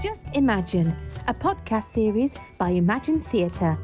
Just Imagine, a podcast series by Imagine Theatre.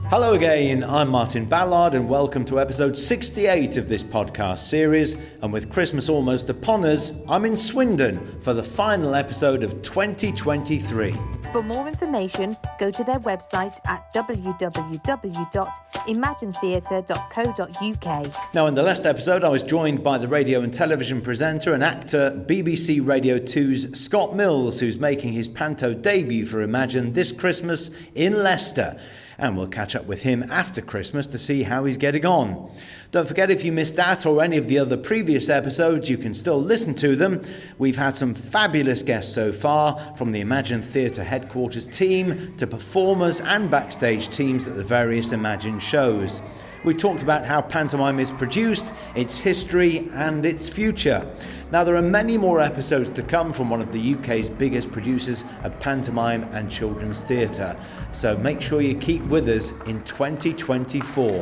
Hello again, I'm Martin Ballard and welcome to episode 68 of this podcast series. And with Christmas almost upon us, I'm in Swindon for the final episode of 2023. For more information, go to their website at www.imaginetheatre.co.uk. Now, in the last episode, I was joined by the radio and television presenter and actor BBC Radio 2's Scott Mills, who's making his panto debut for Imagine this Christmas in Leicester. And we'll catch up with him after Christmas to see how he's getting on. Don't forget, if you missed that or any of the other previous episodes, you can still listen to them. We've had some fabulous guests so far, from the Imagine Theatre headquarters team to performers and backstage teams at the various Imagine shows. We've talked about how pantomime is produced, its history and its future. Now, there are many more episodes to come from one of the UK's biggest producers of pantomime and children's theatre. So make sure you keep with us in 2024.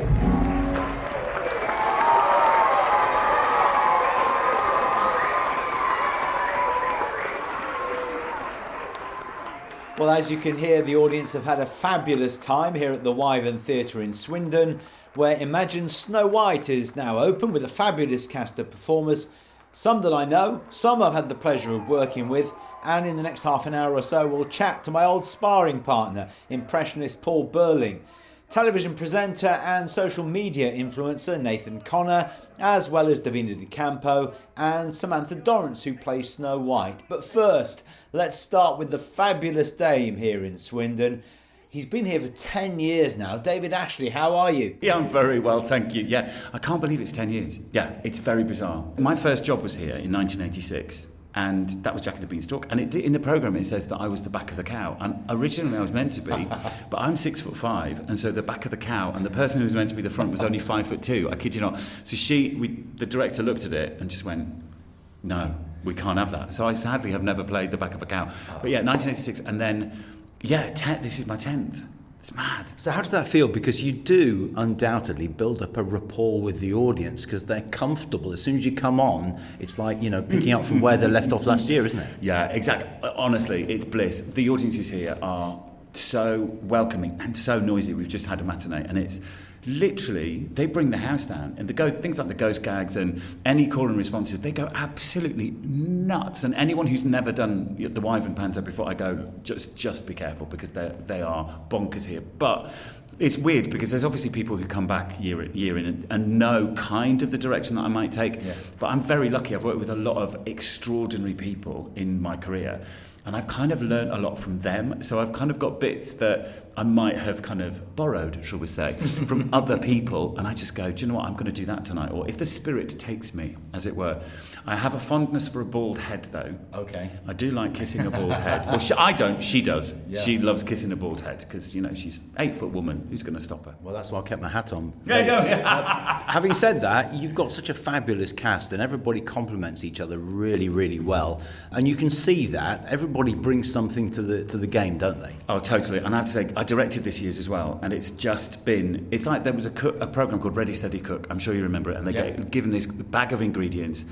Well, as you can hear, the audience have had a fabulous time here at the Wyvern Theatre in Swindon, where Imagine Snow White is now open with a fabulous cast of performers, some that I know, some I've had the pleasure of working with, and in the next half an hour or so we'll chat to my old sparring partner, impressionist Paul Burling, television presenter and social media influencer Nathan Connor, as well as Divina De Campo and Samantha Dorrance, who plays Snow White. But first, let's start with the fabulous dame here in Swindon. He's been here for 10 years now. David Ashley, how are you? Yeah, I'm very well, thank you. Yeah, I can't believe it's 10 years. Yeah, it's very bizarre. My first job was here in 1986. And that was Jack and the Beanstalk. And in the programme it says that I was the back of the cow. And originally I was meant to be, but I'm 6'5", and so the back of the cow and the person who was meant to be the front was only 5'2". I kid you not. So the director looked at it and just went, no, we can't have that. So I sadly have never played the back of a cow. But yeah, 1986, and then, this is my 10th. It's mad. So how does that feel? Because you do undoubtedly build up a rapport with the audience because they're comfortable. As soon as you come on, it's like, picking up from where they left off last year, isn't it? Yeah, exactly. Honestly, it's bliss. The audiences here are so welcoming and so noisy. We've just had a matinee and it's literally, they bring the house down, and things like the ghost gags and any call and responses, they go absolutely nuts. And anyone who's never done the Wyvern panto before, I go, just be careful because they are bonkers here. But it's weird because there's obviously people who come back year in and know kind of the direction that I might take. Yeah. But I'm very lucky. I've worked with a lot of extraordinary people in my career. And I've kind of learned a lot from them. So I've kind of got bits that I might have kind of borrowed, shall we say, from other people. And I just go, do you know what? I'm going to do that tonight. Or if the spirit takes me, as it were. I have a fondness for a bald head, though. Okay. I do like kissing a bald head. Well, I don't. She does. Yeah. She loves kissing a bald head because, she's an 8-foot woman. Who's going to stop her? Well, that's why I kept my hat on. Yeah. Having said that, you've got such a fabulous cast and everybody complements each other really, really well. And you can see that. Everybody brings something to the game, don't they? Oh, totally. And I have to say, I directed this year's as well. And it's just been... It's like there was a programme called Ready, Steady, Cook. I'm sure you remember it. And they get given this bag of ingredients.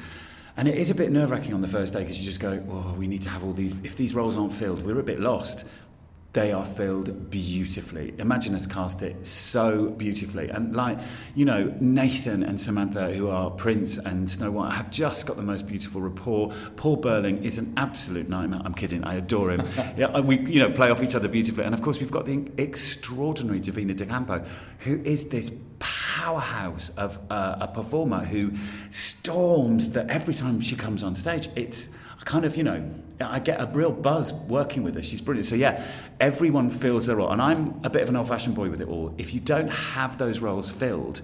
And it is a bit nerve-wracking on the first day because you just go, we need to have all these... If these roles aren't filled, we're a bit lost. They are filled beautifully. Imagine us cast it so beautifully. And Nathan and Samantha, who are Prince and Snow White, have just got the most beautiful rapport. Paul Burling is an absolute nightmare. I'm kidding, I adore him. Yeah, we play off each other beautifully. And of course we've got the extraordinary Divina De Campo, who is this powerhouse of a performer who storms that every time she comes on stage. It's kind of, I get a real buzz working with her. She's brilliant. So yeah, everyone feels their role. And I'm a bit of an old-fashioned boy with it all. If you don't have those roles filled,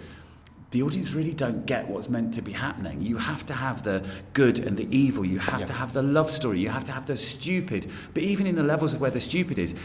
the audience really don't get what's meant to be happening. You have to have the good and the evil. You have to have the love story. You have to have the stupid. But even in the levels of where the stupid is,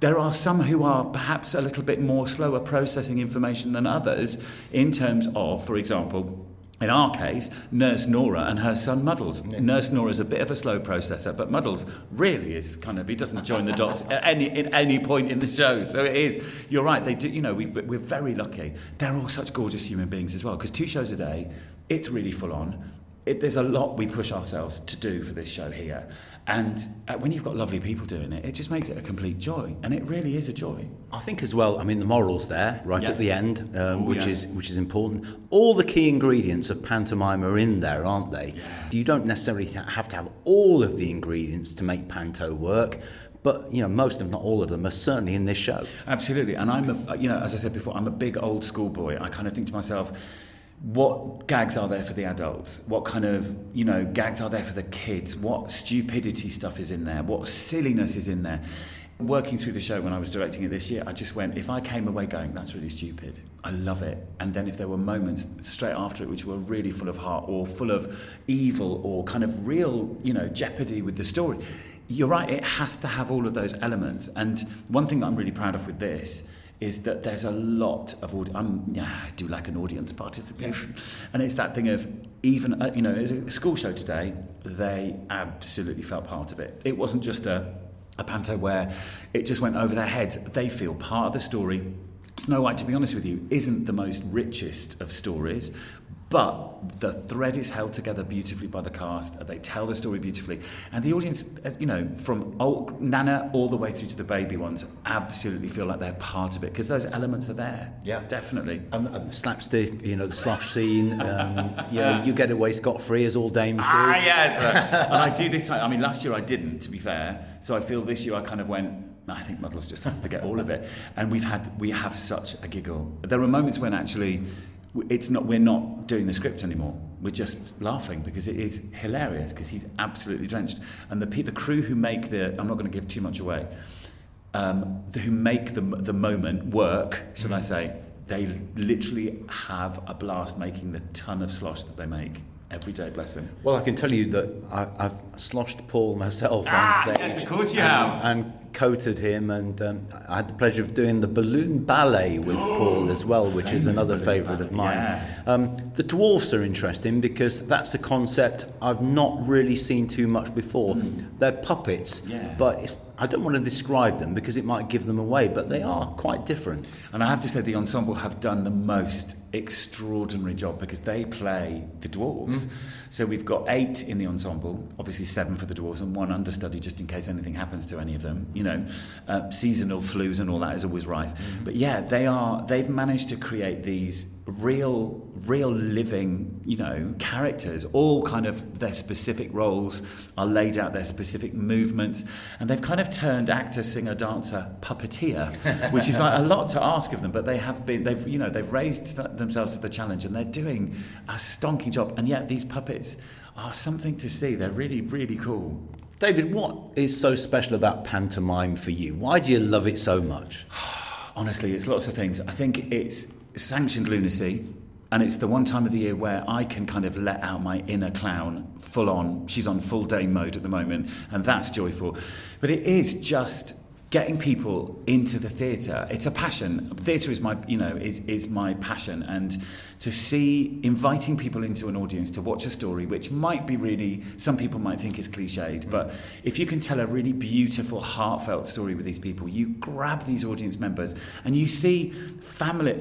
there are some who are perhaps a little bit more slower processing information than others in terms of, for example, in our case, Nurse Nora and her son Muddles. Yeah. Nurse Nora's a bit of a slow processor, but Muddles really is kind of, he doesn't join the dots at any point in the show. So it is, you're right, they do, we're very lucky. They're all such gorgeous human beings as well, because 2 shows a day, it's really full on. there's a lot we push ourselves to do for this show here. And when you've got lovely people doing it, it just makes it a complete joy. And it really is a joy. I think as well, I mean, the moral's there right Yeah. at the end, which is important. All the key ingredients of pantomime are in there, aren't they? Yeah. You don't necessarily have to have all of the ingredients to make panto work, but most, if not all of them, are certainly in this show. Absolutely. And as I said before, I'm a big old school boy. I kind of think to myself, what gags are there for the adults? What kind of, gags are there for the kids? What stupidity stuff is in there? What silliness is in there? Working through the show when I was directing it this year, I just went, if I came away going, that's really stupid, I love it. And then if there were moments straight after it which were really full of heart or full of evil or kind of real, jeopardy with the story, you're right, it has to have all of those elements. And one thing that I'm really proud of with this is that there's a lot of I do like an audience participation, and it's that thing of even as a school show today, they absolutely felt part of it. It wasn't just a panto where it just went over their heads. They feel part of the story. Snow White, to be honest with you, isn't the most richest of stories, but the thread is held together beautifully by the cast. They tell the story beautifully. And the audience, from old Nana all the way through to the baby ones, absolutely feel like they're part of it, because those elements are there. Yeah. Definitely. And the slapstick, the slosh scene, you get away scot-free as all dames do. And I do this time. I mean, last year I didn't, to be fair. So I feel this year I kind of went, I think Muggles just has to get all of it. And we have such a giggle. There are moments when actually we're not doing the script anymore. We're just laughing because it is hilarious, because he's absolutely drenched. And the crew who make I'm not going to give too much away, who make the moment work, shall I say, they literally have a blast making the ton of slosh that they make every day, bless him. Well, I can tell you that I've sloshed Paul myself on stage. Yes, of course you have. And coated him, and I had the pleasure of doing the balloon ballet with Paul as well, which is another favourite of mine. Yeah. The dwarfs are interesting because that's a concept I've not really seen too much before. They're puppets, but I don't want to describe them because it might give them away, but they are quite different. And I have to say the ensemble have done the most extraordinary job, because they play the dwarves. So we've got 8 in the ensemble, obviously 7 for the dwarves and 1 understudy just in case anything happens to any of them. Seasonal flus and all that is always rife. But yeah, they've managed to create these real living, characters. All kind of their specific roles are laid out, their specific movements, and they've kind of turned actor, singer, dancer, puppeteer, which is like a lot to ask of them. But they've raised themselves to the challenge, and they're doing a stonking job. And yet these puppets are something to see. They're really, really cool. David, what is so special about pantomime for you? Why do you love it so much? Honestly, it's lots of things. I think it's sanctioned lunacy, and it's the one time of the year where I can kind of let out my inner clown full on. She's on full day mode at the moment, and that's joyful. But it is just getting people into the theatre. It's a passion. Theatre is my passion, and to see inviting people into an audience to watch a story which might be really, some people might think is cliched, but if you can tell a really beautiful, heartfelt story with these people, you grab these audience members and you see family.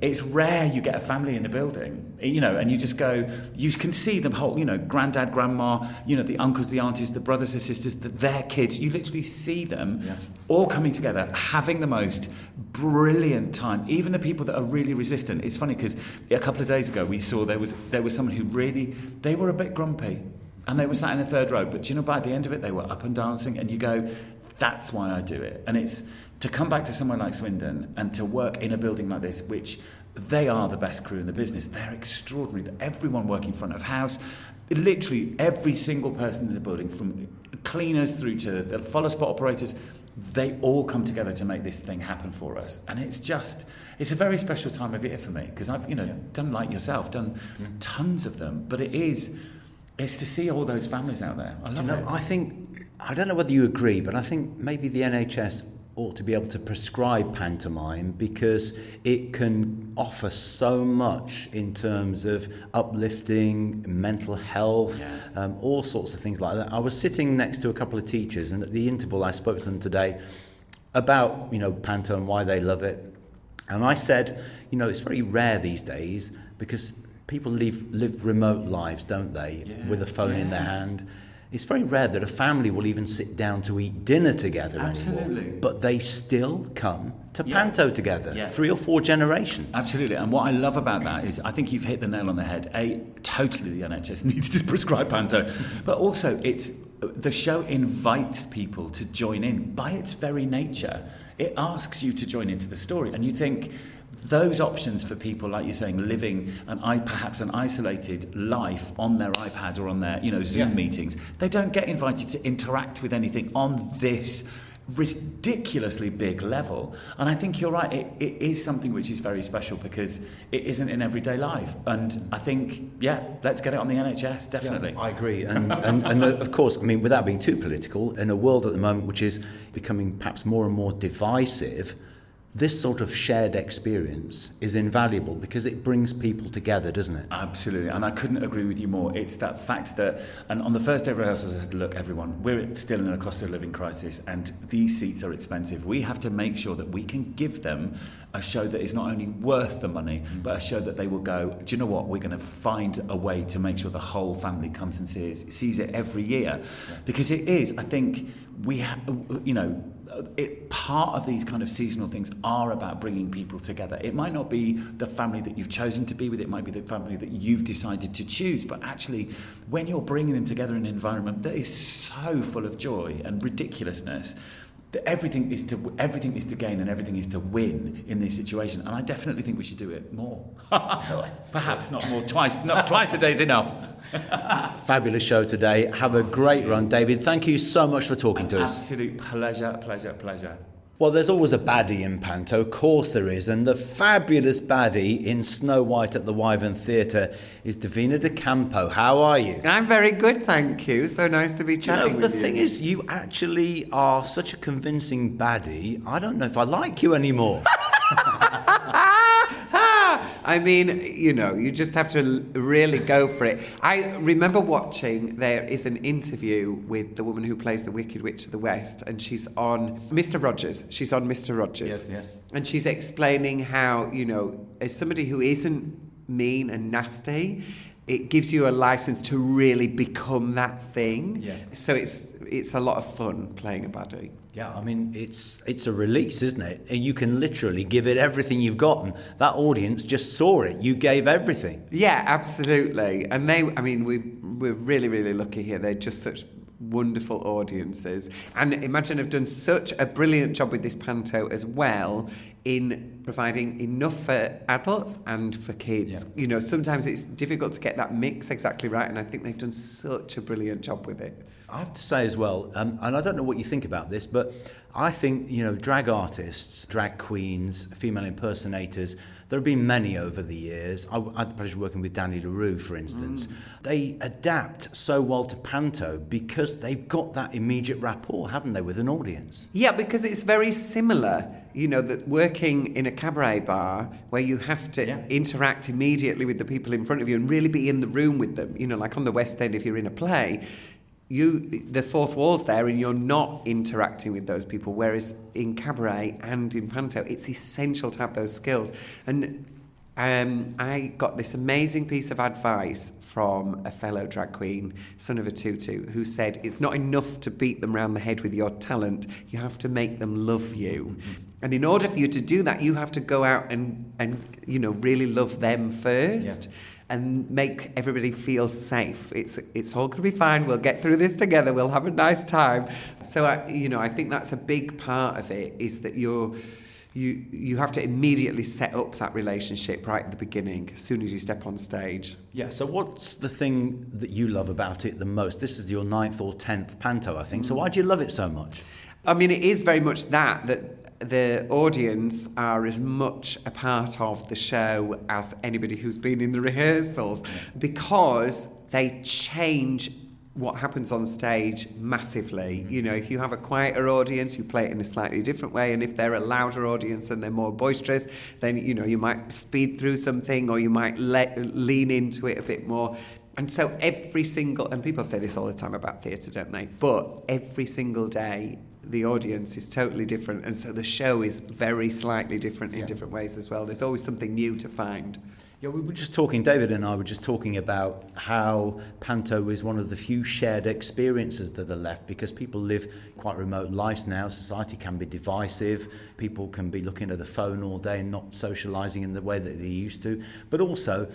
It's rare you get a family in a building, and you just go, you can see them whole, granddad, grandma, the uncles, the aunties, the brothers, the sisters, their kids. You literally see them all coming together, having the most brilliant time. Even the people that are really resistant. It's funny because a couple of days ago we saw there was someone who really, they were a bit grumpy and they were sat in the third row, but by the end of it they were up and dancing, and you go, that's why I do it. And it's to come back to somewhere like Swindon and to work in a building like this, which they are the best crew in the business. They're extraordinary. Everyone working front of house, literally every single person in the building, from cleaners through to the follow spot operators, they all come together to make this thing happen for us. And it's a very special time of year for me, because I've done, like yourself, done tons of them, but it's to see all those families out there. I love it. I don't know whether you agree, but I think maybe the NHS ought to be able to prescribe pantomime, because it can offer so much in terms of uplifting mental health, all sorts of things like that. I was sitting next to a couple of teachers, and at the interval I spoke to them today about panto and why they love it. And I said, it's very rare these days, because people live remote lives, don't they, with a phone in their hand. It's very rare that a family will even sit down to eat dinner together anymore. But they still come to Panto together, 3 or 4 generations. Absolutely. And what I love about that is I think you've hit the nail on the head. Totally the NHS needs to prescribe Panto. But also, the show invites people to join in by its very nature. It asks you to join into the story. And you think those options for people, like you're saying, living perhaps an isolated life on their iPad or on their Zoom meetings, they don't get invited to interact with anything on this ridiculously big level. And I think you're right, it is something which is very special because it isn't in everyday life. And I think, let's get it on the NHS, definitely. Yeah, I agree. And of course, I mean, without being too political, in a world at the moment which is becoming perhaps more and more divisive, this sort of shared experience is invaluable because it brings people together, doesn't it? Absolutely, and I couldn't agree with you more. It's that fact that, and on the first day of rehearsals I said, look everyone, we're still in a cost of living crisis and these seats are expensive. We have to make sure that we can give them a show that is not only worth the money, but a show that they will go, do you know what, we're going to find a way to make sure the whole family comes and sees it every year. Because it is, I think, part of these kind of seasonal things are about bringing people together. It might not be the family that you've chosen to be with, it might be the family that you've decided to choose, but actually when you're bringing them together in an environment that is so full of joy and ridiculousness, that everything is to gain and everything is to win in this situation. And I definitely think we should do it more. Perhaps not more, twice a day is enough. Fabulous show today. Have a great run, David. Thank you so much for talking to us. Absolute pleasure. Well, there's always a baddie in Panto, of course there is, and the fabulous baddie in Snow White at the Wyvern Theatre is Divina De Campo. How are you? I'm very good, thank you. So nice to be chatting with you. The thing is, you actually are such a convincing baddie, I don't know if I like you anymore. I mean, you just have to really go for it. I remember watching, there is an interview with the woman who plays the Wicked Witch of the West, and she's on Mr. Rogers. She's on Mr. Rogers. Yes. And she's explaining how, as somebody who isn't mean and nasty, it gives you a license to really become that thing. Yeah. So it's a lot of fun playing a baddie. Yeah, I mean, it's a release, isn't it? And you can literally give it everything you've got, and that audience just saw it. You gave everything. Yeah, absolutely. And we're really, really lucky here. They're just such wonderful audiences. And imagine have done such a brilliant job with this panto as well in providing enough for adults and for kids. Yeah. Sometimes it's difficult to get that mix exactly right, and I think they've done such a brilliant job with it. I have to say as well, and I don't know what you think about this, but I think, drag artists, drag queens, female impersonators, there have been many over the years. I had the pleasure of working with Danny LaRue, for instance. They adapt so well to panto because they've got that immediate rapport, haven't they, with an audience? Yeah, because it's very similar, that working in a cabaret bar where you have to interact immediately with the people in front of you and really be in the room with them. Like on the West End, if you're in a play, the fourth wall's there and you're not interacting with those people, whereas in cabaret and in panto it's essential to have those skills. And I got this amazing piece of advice from a fellow drag queen, son of a tutu, who said it's not enough to beat them round the head with your talent, you have to make them love you. And in order for you to do that, you have to go out and really love them first. And make everybody feel safe. It's all going to be fine. We'll get through this together. We'll have a nice time. So I think that's a big part of it, is that you have to immediately set up that relationship right at the beginning, as soon as you step on stage. Yeah. So what's the thing that you love about it the most? This is your 9th or 10th panto, I think. So why do you love it so much? I mean, it is very much that the audience are as much a part of the show as anybody who's been in the rehearsals, because they change what happens on stage massively. If you have a quieter audience, you play it in a slightly different way, and if they're a louder audience and they're more boisterous, then you might speed through something, or you might lean into it a bit more. And so and people say this all the time about theatre, don't they? But every single day, the audience is totally different, and so the show is very slightly different in different ways as well. There's always something new to find. Yeah, we were just talking, David and I were just talking about how panto is one of the few shared experiences that are left, because people live quite remote lives now. Society can be divisive. People can be looking at the phone all day and not socialising in the way that they used to. But also,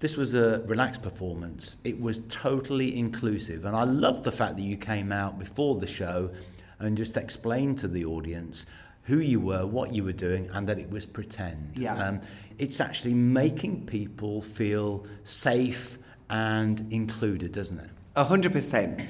this was a relaxed performance. It was totally inclusive. And I love the fact that you came out before the show and just explained to the audience who you were, what you were doing, and that it was pretend. Yeah. It's actually making people feel safe and included, doesn't it? 100%.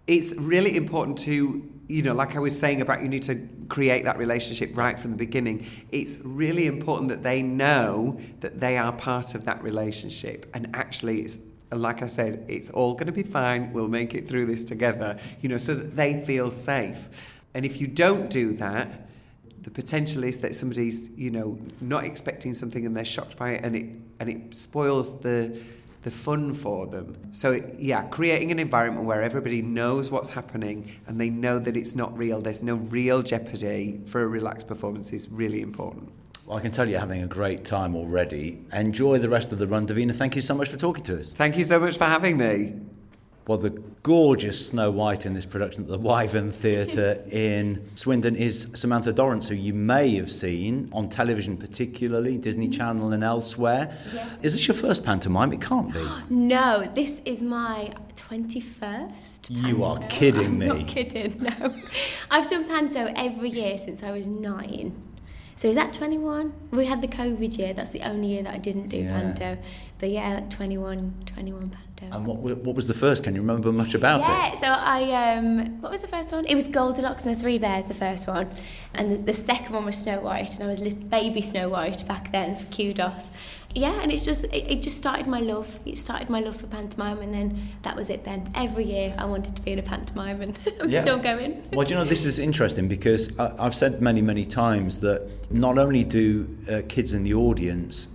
It's really important to, like I was saying about you need to create that relationship right from the beginning. It's really important that they know that they are part of that relationship. And actually, it's, like I said, it's all going to be fine. We'll make it through this together, so that they feel safe. And if you don't do that, the potential is that somebody's, not expecting something and they're shocked by it, and it spoils the fun for them. So, creating an environment where everybody knows what's happening and they know that it's not real, there's no real jeopardy for a relaxed performance is really important. Well, I can tell you're having a great time already. Enjoy the rest of the run, Divina. Thank you so much for talking to us. Thank you so much for having me. Well, the gorgeous Snow White in this production at the Wyvern Theatre in Swindon is Samantha Dorrance, who you may have seen on television, particularly Disney Channel and elsewhere. Yeah. Is this your first pantomime? It can't be. No, this is my 21st panto. You are kidding me. I'm not kidding, no. I've done panto every year since I was 9. So is that 21? We had the COVID year. That's the only year that I didn't do panto. But yeah, like 21 panto. And what was the first? Can you remember much about it? Yeah, so I, what was the first one? It was Goldilocks and the Three Bears, the first one. And the second one was Snow White, and I was baby Snow White back then for kudos. Yeah, and it just started my love. It started my love for pantomime, and then that was it then. Every year I wanted to be in a pantomime, and I'm still going. Well, this is interesting, because I've said many, many times that not only do kids in the audience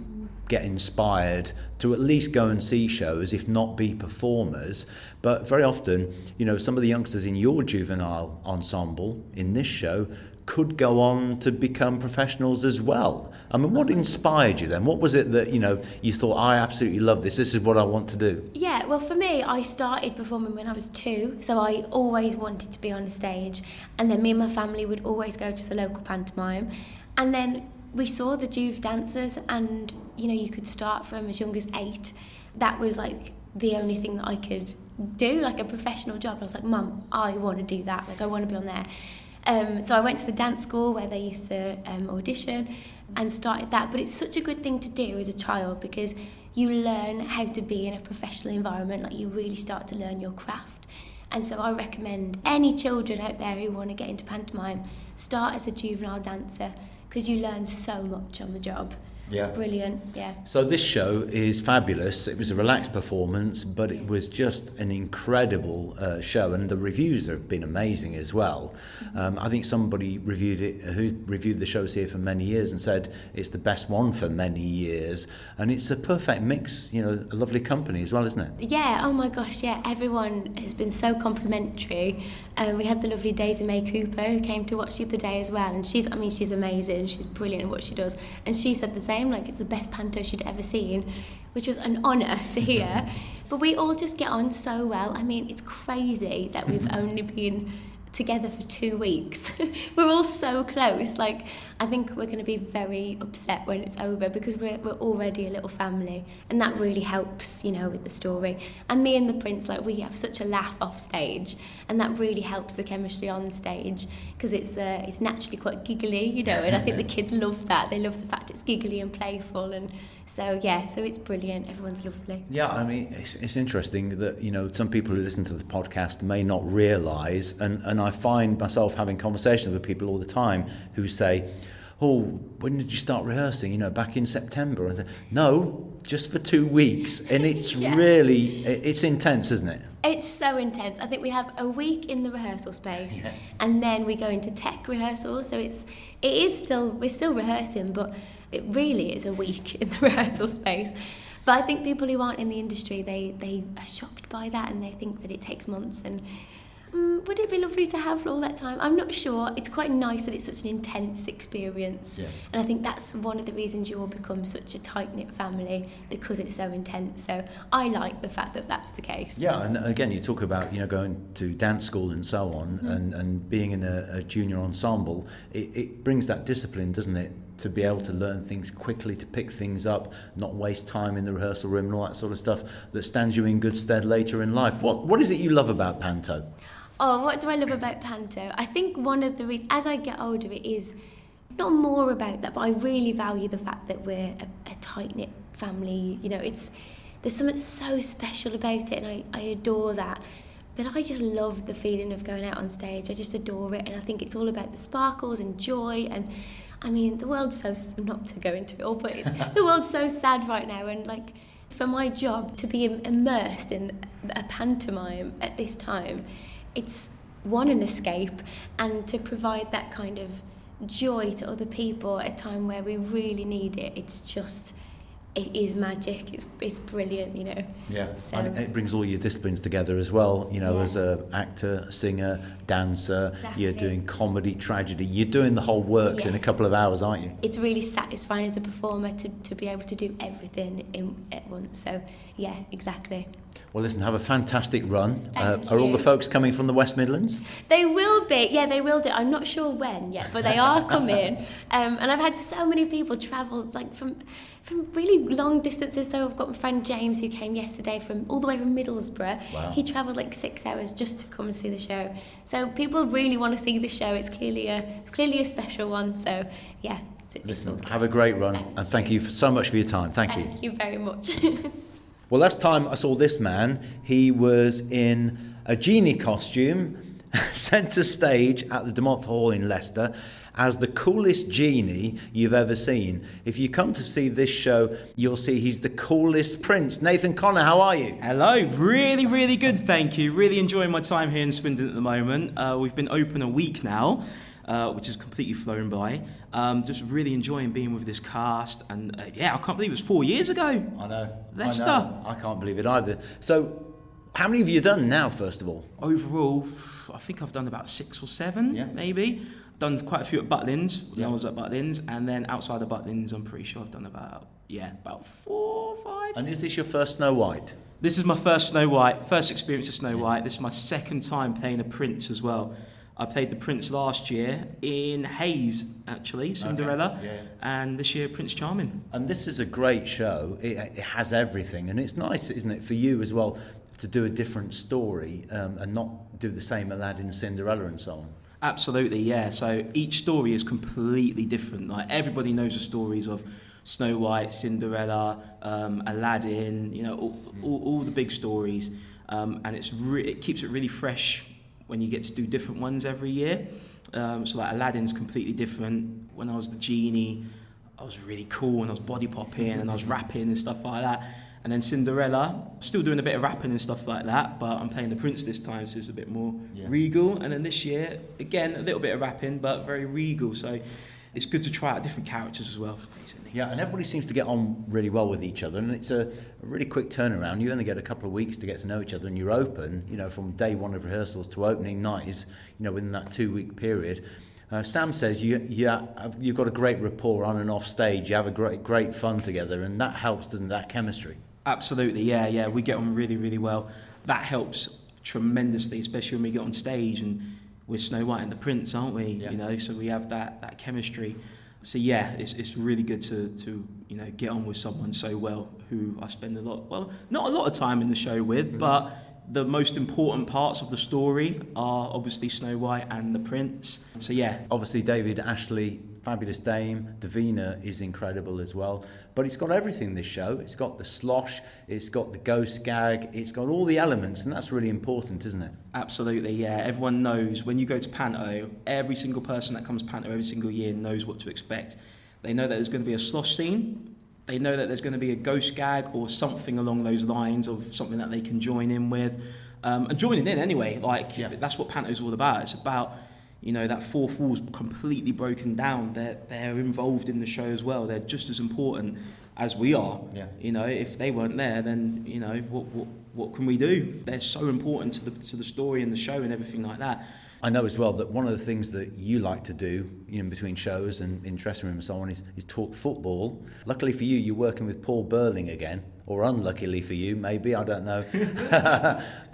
get inspired to at least go and see shows, if not be performers, but very often, some of the youngsters in your juvenile ensemble in this show could go on to become professionals as well. I mean, what inspired you then? What was it that, you thought, I absolutely love this, this is what I want to do? Yeah, well, for me, I started performing when I was 2, so I always wanted to be on a stage, and then me and my family would always go to the local pantomime, and then we saw the Juve dancers, and, you could start from as young as 8. That was, like, the only thing that I could do, like a professional job. I was like, Mum, I want to do that. Like, I want to be on there. So I went to the dance school where they used to audition and started that. But it's such a good thing to do as a child, because you learn how to be in a professional environment. Like, you really start to learn your craft. And so I recommend any children out there who want to get into pantomime, start as a juvenile dancer, because you learn so much on the job. Yeah. It's brilliant, yeah. So this show is fabulous. It was a relaxed performance, but it was just an incredible show, and the reviews have been amazing as well. I think somebody reviewed it, who reviewed the shows here for many years, and said it's the best one for many years, and it's a perfect mix, a lovely company as well, isn't it? Yeah, oh my gosh, yeah, everyone has been so complimentary. We had the lovely Daisy May Cooper, who came to watch the other day as well, and she's amazing, she's brilliant at what she does, and she said the same, like it's the best panto she'd ever seen, which was an honour to hear. But we all just get on so well. I mean, it's crazy that we've only been together for 2 weeks. We're all so close. Like, I think we're going to be very upset when it's over, because we're already a little family, and that really helps, with the story. And me and the Prince, like, we have such a laugh off stage, and that really helps the chemistry on stage, because it's naturally quite giggly, and I think the kids love that. They love the fact it's giggly and playful, and so it's brilliant. Everyone's lovely. Yeah, I mean, it's interesting that, some people who listen to the podcast may not realise, and I find myself having conversations with people all the time who say, oh, when did you start rehearsing? Back in September. I said, no, just for 2 weeks. And it's really, it's intense, isn't it? It's so intense. I think we have a week in the rehearsal space, and then we go into tech rehearsal. So we're still rehearsing, but it really is a week in the rehearsal space. But I think people who aren't in the industry, they are shocked by that, and they think that it takes months. And Would it be lovely to have all that time? I'm not sure. It's quite nice that it's such an intense experience. Yeah. And I think that's one of the reasons you all become such a tight-knit family, because it's so intense. So I like the fact that that's the case. Yeah, and again, you talk about, going to dance school and so on, and being in a junior ensemble, it brings that discipline, doesn't it? To be able to learn things quickly, to pick things up, not waste time in the rehearsal room and all that sort of stuff that stands you in good stead later in life. What is it you love about Panto? Oh, what do I love about Panto? I think one of the reasons, as I get older, it is not more about that, but I really value the fact that we're a tight-knit family. There's something so special about it, and I adore that. But I just love the feeling of going out on stage. I just adore it, and I think it's all about the sparkles and joy. And I mean, the world's so, not to go into it all, but the world's so sad right now, and for my job to be immersed in a pantomime at this time, it's an escape, and to provide that kind of joy to other people at a time where we really need it. It is magic. It's brilliant, Yeah, So, and it brings all your disciplines together as well. As an actor, singer, dancer, Exactly. You're doing comedy, tragedy. You're doing the whole works in a couple of hours, aren't you? it's really satisfying as a performer to be able to do everything at once. So, yeah, exactly. Well, listen, have a fantastic run. Thank Are all you. the folks coming from the West Midlands? They will be, yeah, they will do. I'm not sure when yet, but they are coming. And I've had so many people travel from really long distances. So I've got my friend James, who came yesterday from all the way from Middlesbrough. Wow. He travelled 6 hours just to come and see the show. So people really want to see the show. It's clearly a special one. So yeah. It's Listen, all good. have a great run, and thank you so much for your time. Thank you. Thank you very much. Well, last time I saw this man, he was in a genie costume, centre stage at the De Montfort Hall in Leicester, as the coolest genie you've ever seen. If you come to see this show, you'll see he's the coolest prince. Nathan Connor, how are you? Hello, really, really good, thank you. Really enjoying my time here in Swindon at the moment. We've been open a week now, which has completely flown by. Just really enjoying being with this cast, and I can't believe it was 4 years ago. I know. Leicester. I can't believe it either. So, how many have you done now, first of all? Overall, I think I've done about 6 or 7, maybe. Done quite a few at Butlins when I was at Butlins, and then outside of Butlins, I'm pretty sure I've done about 4 or 5. And is this your first Snow White? This is my first Snow White, first experience of Snow White. This is my second time playing a prince as well. I played the Prince last year in Hayes, actually, Cinderella, and this year Prince Charming. And this is a great show. It has everything, and it's nice, isn't it, for you as well, to do a different story and not do the same Aladdin, Cinderella and so on. Absolutely, yeah. So each story is completely different. Like, everybody knows the stories of Snow White, Cinderella, Aladdin, all the big stories, and it keeps it really fresh when you get to do different ones every year. So like Aladdin's completely different. When I was the genie, I was really cool, and I was body popping and I was rapping and stuff like that. And then Cinderella, still doing a bit of rapping and stuff like that, but I'm playing the prince this time, so it's a bit more regal. And then this year, again, a little bit of rapping, but very regal. So it's good to try out different characters as well, basically. Yeah, and everybody seems to get on really well with each other, and it's a really quick turnaround. You only get a couple of weeks to get to know each other, and you're open, from day one of rehearsals to opening night is, within that 2-week period. Sam says you've got a great rapport on and off stage. You have a great fun together, and that helps, doesn't it, that chemistry? Absolutely, yeah. We get on really, really well. That helps tremendously, especially when we get on stage and we're Snow White and the Prince, aren't we? Yeah. So we have that chemistry. So yeah, it's really good to get on with someone so well, who I spend not a lot of time in the show with, but the most important parts of the story are obviously Snow White and the Prince. So yeah. Obviously David, Ashley, fabulous dame. Davina is incredible as well. But it's got everything, this show. It's got the slosh, it's got the ghost gag, it's got all the elements, and that's really important, isn't it? Absolutely, yeah. Everyone knows when you go to Panto, every single person that comes to Panto every single year knows what to expect. They know that there's going to be a slosh scene. They know that there's going to be a ghost gag or something along those lines of something that they can join in with. And joining in anyway, that's what Panto's all about. It's about, that fourth wall's completely broken down. They're involved in the show as well. They're just as important. as we are. Yeah. You know, if they weren't there, then, you know, what can we do? They're so important to the story and the show and everything like that. I know as well that one of the things that you like to do, you know, between shows and in dressing room and so on, is talk football. Luckily for you, you're working with Paul Burling again, or unluckily for you, maybe, I don't know.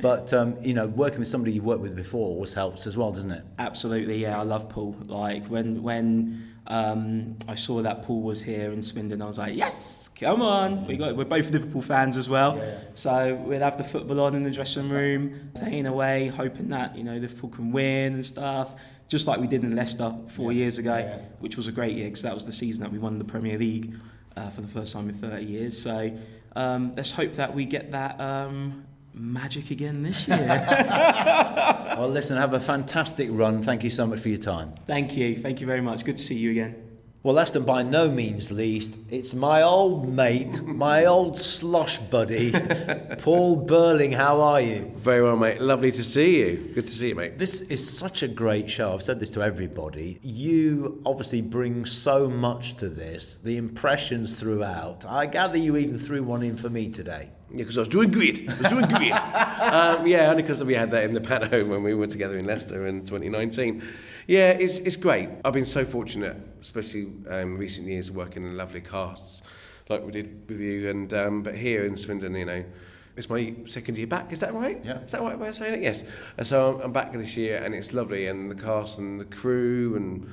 But, you know, working with somebody you've worked with before always helps as well, doesn't it? Absolutely, yeah, I love Paul. Like, when I saw that Paul was here in Swindon, I was like, yes, come on. We're both Liverpool fans as well. Yeah. So we'll have the football on in the dressing room, playing away, hoping that, you know, Liverpool can win and stuff. Just like we did in Leicester 4 years ago, which was a great year because that was the season that we won the Premier League for the first time in 30 years. So let's hope that we get that magic again this year. Well, listen, have a fantastic run. Thank you so much for your time. Thank you very much. Good to see you again. Well, last and by no means least, it's my old mate, my old slosh buddy, Paul Burling. How are you? Very well, mate. Lovely to see you. Good to see you, mate. This is such a great show. I've said this to everybody. You obviously bring so much to this, the impressions throughout. I gather you even threw one in for me today. Yeah, because I was doing great. Yeah, only because we had that in the panto when we were together in Leicester in 2019. Yeah, it's great. I've been so fortunate, especially in recent years, working in lovely casts like we did with you. And but here in Swindon, you know, it's my second year back. Is that right? Yeah. Is that the right way of saying it? Yes. And so I'm back this year, and it's lovely. And the cast and the crew and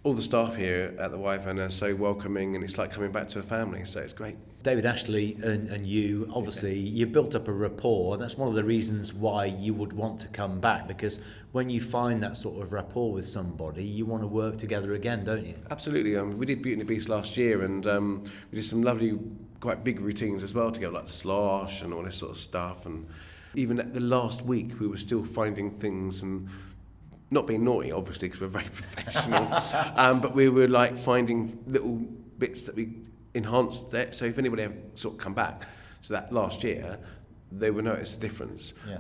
all the staff here at the Wyvern are so welcoming, and it's like coming back to a family, so it's great. David Ashley and you, obviously, you built up a rapport. That's one of the reasons why you would want to come back, because when you find that sort of rapport with somebody, you want to work together again, don't you? Absolutely. We did Beauty and the Beast last year, and we did some lovely, quite big routines as well together, like the slosh and all this sort of stuff. And even at the last week, we were still finding things and not being naughty, obviously, because we're very professional, but we were like finding little bits that we enhanced it. So if anybody had sort of come back to that last year, they would notice the difference. Yeah.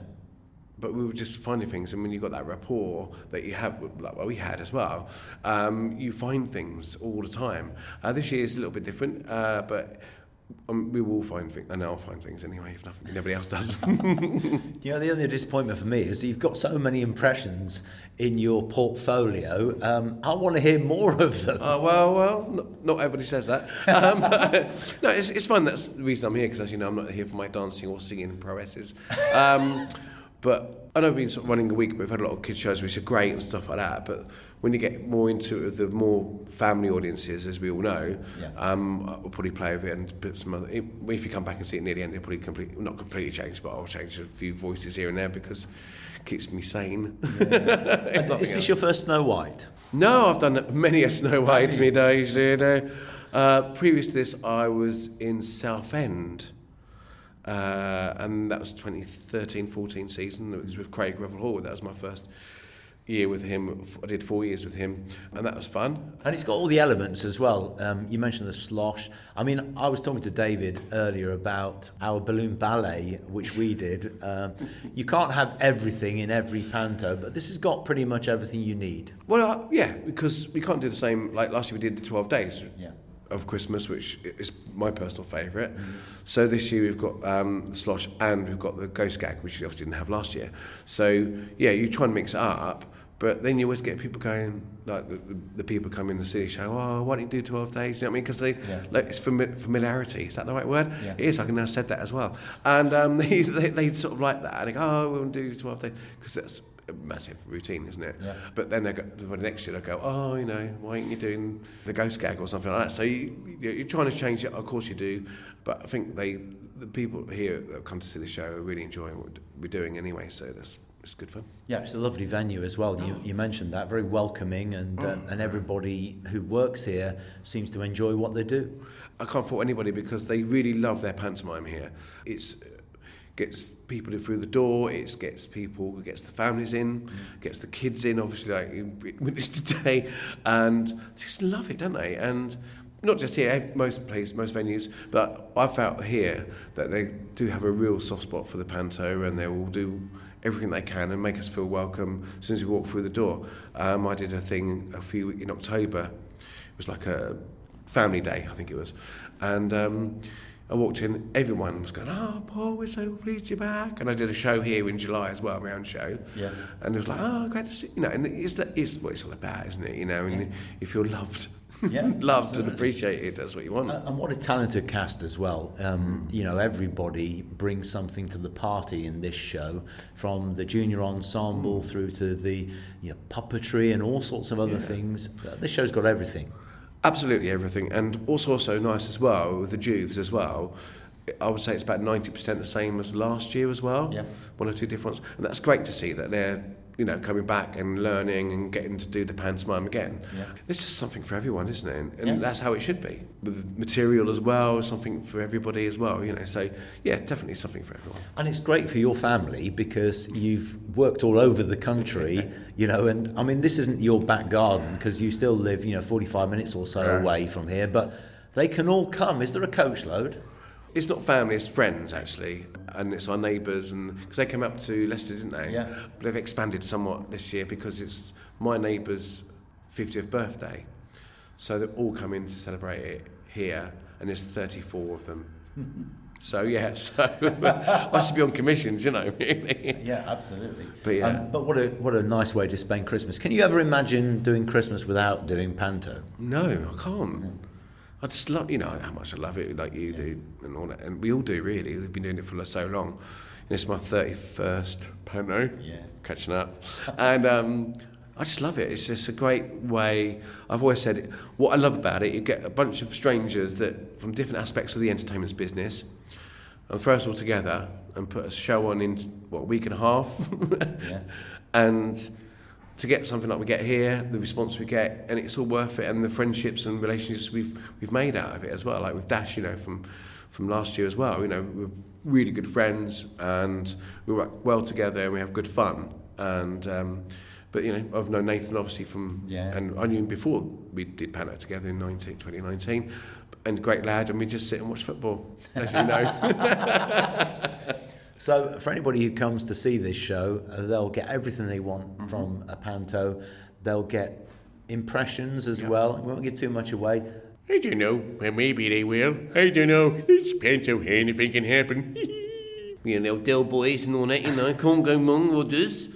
But we were just finding things, and when you've got that rapport that you have, like well, we had as well, you find things all the time. This year is a little bit different, but we will find things, and I'll find things anyway if nobody else does. You know, the only disappointment for me is that you've got so many impressions in your portfolio. I want to hear more of them. Well, not everybody says that. No, it's fun. That's the reason I'm here, because as you know, I'm not here for my dancing or singing prowesses. But I know we've been sort of running a week, but we've had a lot of kids shows which are great and stuff like that. But when you get more into the more family audiences, as we all know, I'll probably play with it and put some other. If you come back and see it near the end, it'll probably not completely change, but I'll change a few voices here and there because it keeps me sane. Yeah. Is this your first Snow White? No, I've done many a Snow White to me days. You know. Previous to this, I was in Southend. And that was 2013-14 season. It was with Craig Revel-Hall. That was my first year with him. I did 4 years with him, and that was fun. And it's got all the elements as well. You mentioned the slosh. I mean, I was talking to David earlier about our balloon ballet, which we did. You can't have everything in every panto, but this has got pretty much everything you need. Well, yeah, because we can't do the same. Like last year we did the 12 days. Yeah. Of Christmas, which is my personal favourite. So this year we've got the slosh and we've got the ghost gag, which we obviously didn't have last year. So yeah, you try and mix it up, but then you always get people going, like the people come in the city show, oh, why don't you do 12 days? You know what I mean? Because like, it's familiarity. Is that the right word? Yeah. It is. I can now said that as well. And they sort of like that. And they go, oh, we'll do 12 days. Because that's a massive routine, isn't it? Yeah. But then the next year they'll go, oh, you know, why aren't you doing the ghost gag or something like that? So you're trying to change it. Of course you do. But I think the people here that come to see the show are really enjoying what we're doing anyway. So it's good fun. Yeah, it's a lovely venue as well. You mentioned that, very welcoming, and everybody who works here seems to enjoy what they do. I can't fault anybody because they really love their pantomime here. It's gets people in through the door, it gets the families in, gets the kids in, obviously like in witness today, and they just love it, don't they? And not just here, most venues, but I felt here that they do have a real soft spot for the panto, and they will do everything they can and make us feel welcome as soon as we walk through the door. I did a thing in October. It was like a family day, I think it was. And I walked in, everyone was going, "Oh, Paul, we're so pleased you're back." And I did a show here in July as well, my own show. Yeah. And it was like, "Oh, great to see you." And it's what it's all about, isn't it? And you feel loved. Yeah, loved and appreciated. That's what you want. And what a talented cast as well. Everybody brings something to the party in this show, from the junior ensemble through to the puppetry and all sorts of other things. This show's got everything. Absolutely everything, and also nice as well with the Juves as well. I would say it's about 90% the same as last year as well. Yeah. One or two different ones, and that's great to see that they're coming back and learning and getting to do the pantomime again. Yeah. It's just something for everyone, isn't it? And that's how it should be. With material as well, something for everybody as well, So, definitely something for everyone. And it's great for your family because you've worked all over the country, and I mean, this isn't your back garden because you still live, 45 minutes or so away from here, but they can all come. Is there a coach load? It's not family, it's friends actually, and it's our neighbours, and because they came up to Leicester, didn't they? Yeah. But they've expanded somewhat this year because it's my neighbour's 50th birthday, so they're all coming to celebrate it here, and there's 34 of them. So I should be on commissions, really. Yeah, absolutely. But but what a nice way to spend Christmas. Can you ever imagine doing Christmas without doing panto? No, I can't. No. I just love, how much I love it, like you do, and all that, and we all do really. We've been doing it for so long. And it's my 31st panto, catching up, and I just love it. It's just a great way. I've always said what I love about it. You get a bunch of strangers that from different aspects of the entertainment business, and throw us all together and put a show on in a week and a half, and to get something like we get here, the response we get, and it's all worth it, and the friendships and relationships we've made out of it as well. Like with Dash, from last year as well. We're really good friends, and we work well together, and we have good fun. And but I've known Nathan obviously and I knew him before we did Panto together in 2019, and great lad, and we just sit and watch football, as you know. So for anybody who comes to see this show, they'll get everything they want from a panto. They'll get impressions as well. We won't give too much away. I don't know. Well, maybe they will. I don't know. It's panto. Anything can happen. Del Boys and all that, can't go wrong with this.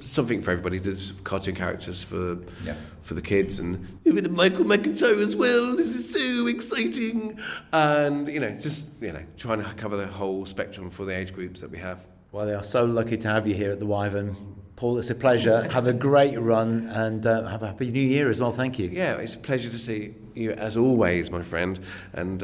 Something for everybody. There's cartoon characters for the kids, and a bit of Michael McIntyre as well. This is so exciting, and trying to cover the whole spectrum for the age groups that we have. Well, they are so lucky to have you here at the Wyvern, Paul. It's a pleasure. Have a great run, and have a happy New Year as well. Thank you. Yeah, it's a pleasure to see you as always, my friend. And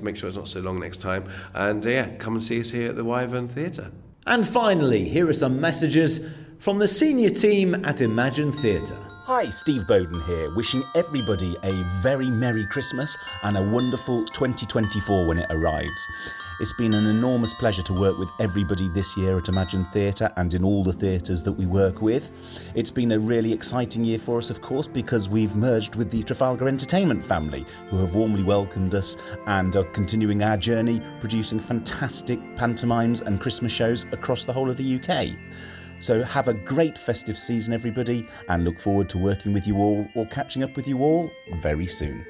make sure it's not so long next time. And come and see us here at the Wyvern Theatre. And finally, here are some messages from the senior team at Imagine Theatre. Hi, Steve Bowden here, wishing everybody a very Merry Christmas and a wonderful 2024 when it arrives. It's been an enormous pleasure to work with everybody this year at Imagine Theatre and in all the theatres that we work with. It's been a really exciting year for us, of course, because we've merged with the Trafalgar Entertainment family, who have warmly welcomed us and are continuing our journey, producing fantastic pantomimes and Christmas shows across the whole of the UK. So have a great festive season, everybody, and look forward to working with you all or catching up with you all very soon.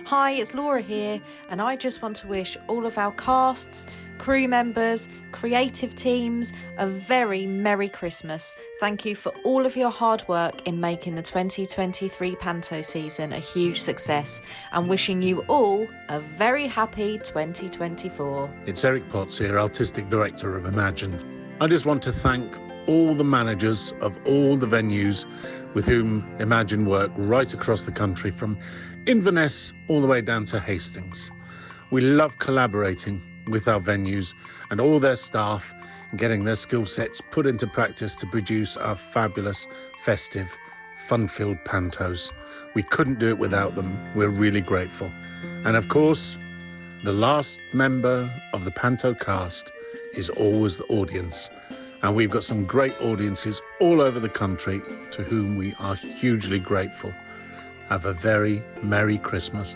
Hi, it's Laura here, and I just want to wish all of our casts, crew members, creative teams a very Merry Christmas. Thank you for all of your hard work in making the 2023 Panto season a huge success, and wishing you all a very happy 2024. It's Eric Potts here, Artistic Director of Imagine. I just want to thank all the managers of all the venues with whom Imagine work right across the country, from Inverness all the way down to Hastings. We love collaborating with our venues and all their staff and getting their skill sets put into practice to produce our fabulous, festive, fun-filled pantos. We couldn't do it without them. We're really grateful. And of course, the last member of the panto cast is always the audience. And we've got some great audiences all over the country to whom we are hugely grateful. Have a very Merry Christmas,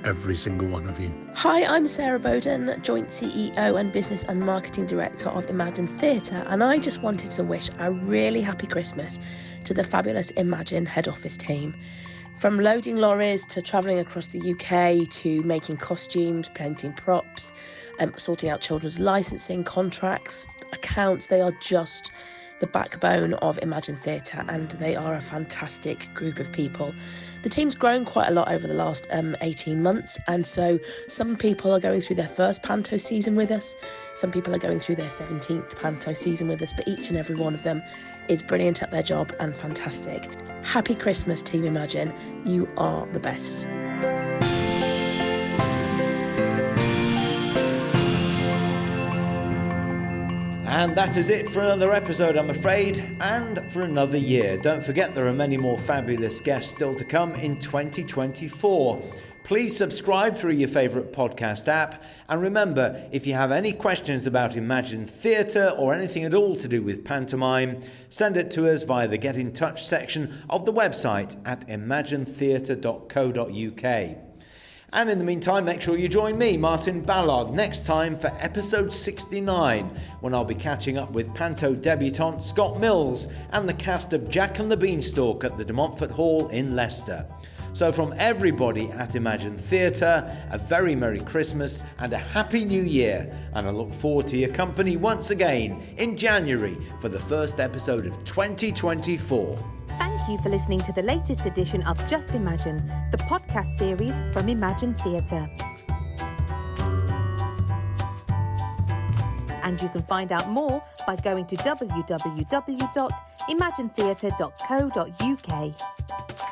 every single one of you. Hi, I'm Sarah Bowden, Joint CEO and Business and Marketing Director of Imagine Theatre, and I just wanted to wish a really happy Christmas to the fabulous Imagine head office team. From loading lorries to travelling across the UK to making costumes, painting props, sorting out children's licensing, contracts, accounts, they are just the backbone of Imagine Theatre, and they are a fantastic group of people. The team's grown quite a lot over the last 18 months, and so some people are going through their first panto season with us, some people are going through their 17th panto season with us, but each and every one of them is brilliant at their job and fantastic. Happy Christmas, Team Imagine. You are the best. And that is it for another episode, I'm afraid, and for another year. Don't forget there are many more fabulous guests still to come in 2024. Please subscribe through your favourite podcast app. And remember, if you have any questions about Imagine Theatre or anything at all to do with pantomime, send it to us via the Get in Touch section of the website at imaginetheatre.co.uk. And in the meantime, make sure you join me, Martin Ballard, next time for episode 69, when I'll be catching up with panto debutant Scott Mills and the cast of Jack and the Beanstalk at the De Montfort Hall in Leicester. So from everybody at Imagine Theatre, a very Merry Christmas and a Happy New Year. And I look forward to your company once again in January for the first episode of 2024. Thank you for listening to the latest edition of Just Imagine, the podcast series from Imagine Theatre. And you can find out more by going to www.imaginetheatre.co.uk.